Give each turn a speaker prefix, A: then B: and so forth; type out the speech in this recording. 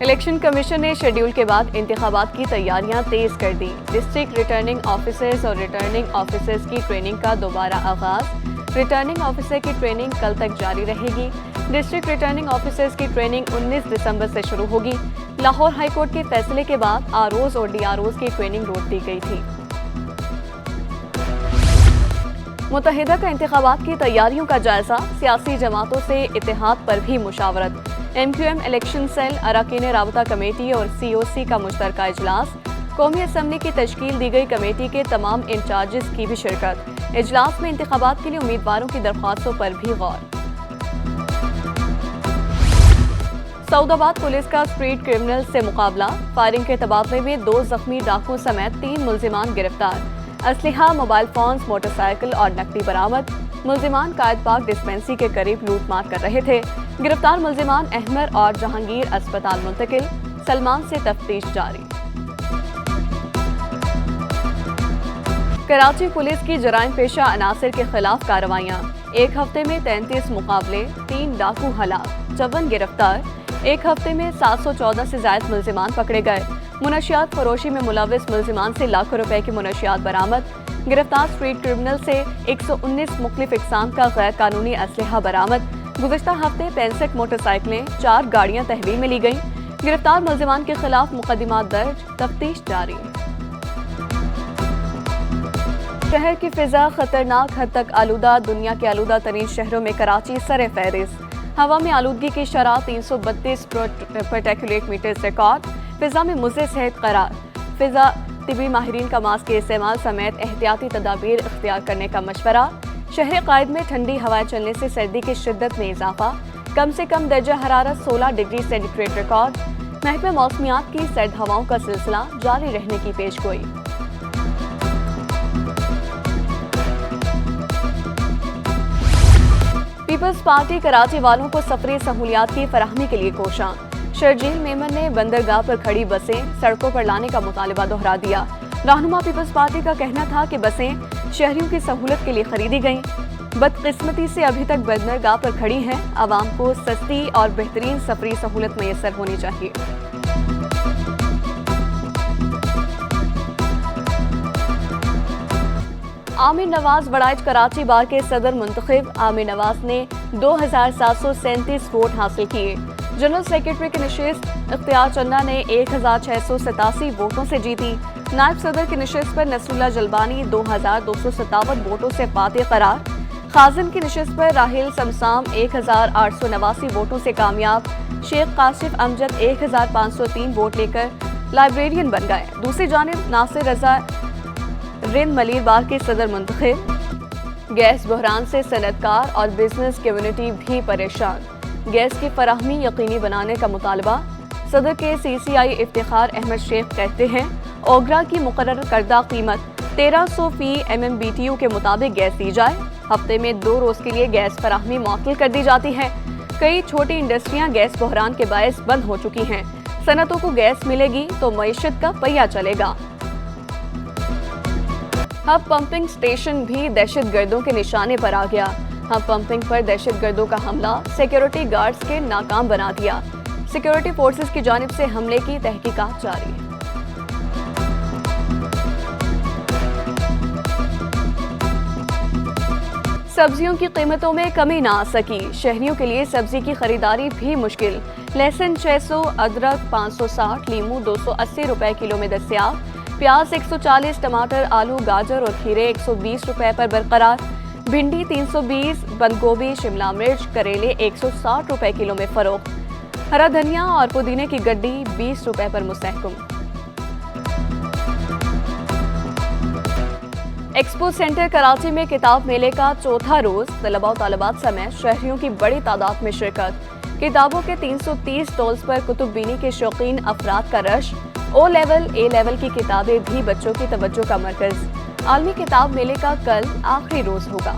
A: Election commission نے schedule کے بعد انتخابات کی تیاریاں تیز کر دی۔ ڈسٹرکٹ ریٹرننگ آفیسرز اور ریٹرننگ آفیسرز کی ٹریننگ کا دوبارہ آغاز۔ ریٹرننگ آفیسر کی ٹریننگ کل تک جاری رہے گی۔ ڈسٹرکٹ ریٹرننگ آفیسرز کی ٹریننگ 19 دسمبر سے شروع ہوگی۔ لاہور ہائی کورٹ کے فیصلے کے بعد آر اوز اور ڈی آر اوز کی ٹریننگ روک دی گئی تھی۔ متحدہ کا انتخابات کی تیاریوں کا جائزہ، سیاسی جماعتوں سے اتحاد پر بھی مشاورت۔ M Q M election cell, اراکین رابطہ کمیٹی اور سی او سی کا مشترکہ اجلاس۔ قومی اسمبلی کی تشکیل دی گئی کمیٹی کے تمام انچارجز کی بھی شرکت۔ اجلاس میں انتخابات کے لیے امیدواروں کی درخواستوں پر بھی غور۔ سعود آباد پولیس کا اسٹریٹ کرمنل سے مقابلہ، فائرنگ کے تبادلے میں 2 زخمی ڈاکوؤں سمیت 3 ملزمان گرفتار۔ اسلحہ، موبائل فونز، موٹر سائیکل اور نقدی برآمد۔ ملزمان قائد پاک ڈسپنسری کے قریب لوٹ مار کر رہے تھے۔ گرفتار ملزمان احمر اور جہانگیر اسپتال منتقل۔ سلمان سے تفتیش جاری۔ کراچی پولیس کی جرائم پیشہ عناصر کے خلاف کارروائیاں۔ ایک ہفتے میں 33 مقابلے، 3 ڈاکو ہلاک، 54 گرفتار۔ ایک ہفتے میں 714 سے زائد ملزمان پکڑے گئے۔ منشیات فروشی میں ملوث ملزمان سے لاکھوں روپے کی منشیات برآمد۔ گرفتار اسٹریٹ کرمنل سے 119 مختلف اقسام کا غیر قانونی اسلحہ برآمد۔ گزشتہ ہفتے 65 موٹر سائیکلیں، 4 گاڑیاں تحویل میں لی گئیں۔ گرفتار ملزمان کے خلاف مقدمات درج، تفتیش جاری۔ شہر کی فضا خطرناک حد تک آلودہ، دنیا کے آلودہ ترین شہروں میں کراچی سر فہرست۔ ہوا میں آلودگی کی شرح 332 پارٹیکولیٹ میٹرز ریکارڈ۔ فضا میں مضر صحت قرار۔ فضا طبی ماہرین کا ماسک کے استعمال سمیت احتیاطی تدابیر اختیار کرنے کا مشورہ۔ شہر قائد میں ٹھنڈی ہوائیں چلنے سے سردی کی شدت میں اضافہ۔ کم سے کم درجہ حرارت 16 ڈگری سینٹی گریڈ ریکارڈ۔ محکمہ موسمیات کی سرد ہواؤں کا سلسلہ جاری رہنے کی پیشگوئی۔ پیپلز پارٹی کراچی والوں کو سفری سہولیات کی فراہمی کے لیے کوشاں۔ شرجیل میمن نے بندرگاہ پر کھڑی بسیں سڑکوں پر لانے کا مطالبہ دہرا دیا۔ رہنما پیپلز پارٹی کا کہنا تھا کہ بسیں شہریوں کی سہولت کے لیے خریدی گئیں، بدقسمتی سے ابھی تک بندرگاہ پر کھڑی ہیں۔ عوام کو سستی اور بہترین سفری سہولت میسر ہونی چاہیے۔ عامر نواز وڑائچ کراچی بار کے صدر منتخب۔ عامر نواز نے 2737 ووٹ حاصل کیے۔ جنرل سیکرٹری کی نشست اختیار چندہ نے 1687 ووٹوں سے جیتی۔ نائب صدر کی نشست پر نصر اللہ جلبانی 2257 ووٹوں سے فاتح قرار۔ خازن کی نشست پر راحیل سمسام 1889 ووٹوں سے کامیاب۔ شیخ کاشف امجد 1503 ووٹ لے کر لائبریرین بن گئے۔ دوسری جانب ناصر رضا رند ملیر بار کے صدر منتخب۔ گیس بحران سے صنعت کار اور بزنس کمیونٹی بھی پریشان۔ گیس کی فراہمی یقینی بنانے کا مطالبہ۔ صدر کے سی سی آئی افتخار احمد شیخ کہتے ہیں اوگرا کی مقرر کردہ قیمت 1300 فی MMBTU کے مطابق گیس دی جائے۔ ہفتے میں 2 روز کے لیے گیس فراہمی معطل کر دی جاتی ہے۔ کئی چھوٹی انڈسٹریاں گیس بحران کے باعث بند ہو چکی ہیں۔ صنعتوں کو گیس ملے گی تو معیشت کا پہیہ چلے گا۔ ہب پمپنگ سٹیشن بھی دہشت گردوں کے نشانے پر آ گیا۔ ہب پمپنگ پر دہشت گردوں کا حملہ سیکیورٹی گارڈز کے ناکام بنا دیا۔ سیکیورٹی فورسز کی جانب سے حملے کی تحقیقات جاری۔ سبزیوں کی قیمتوں میں کمی نہ آ سکی، شہریوں کے لیے سبزی کی خریداری بھی مشکل۔ لہسن 600، ادرک 560، لیمو 280 روپے کلو میں دستیاب۔ پیاز 140، ٹماٹر، آلو، گاجر اور کھیرے 120 روپے پر برقرار۔ بھنڈی 320، بند گوبھی، شملہ مرچ، کریلے 160 روپے کلو میں فروخت۔ ہرا دھنیا اور پودینے کی گڈی 20 روپے پر مستحکم۔ ایکسپو سینٹر کراچی میں کتاب میلے کا چوتھا روز، طلباء و طالبات سمیت شہریوں کی بڑی تعداد میں شرکت۔ کتابوں کے 330 سٹالز پر کتب بینی کے شوقین افراد کا رش۔ او لیول، اے لیول کی کتابیں بھی بچوں کی توجہ کا مرکز۔ عالمی کتاب میلے کا کل آخری روز ہوگا۔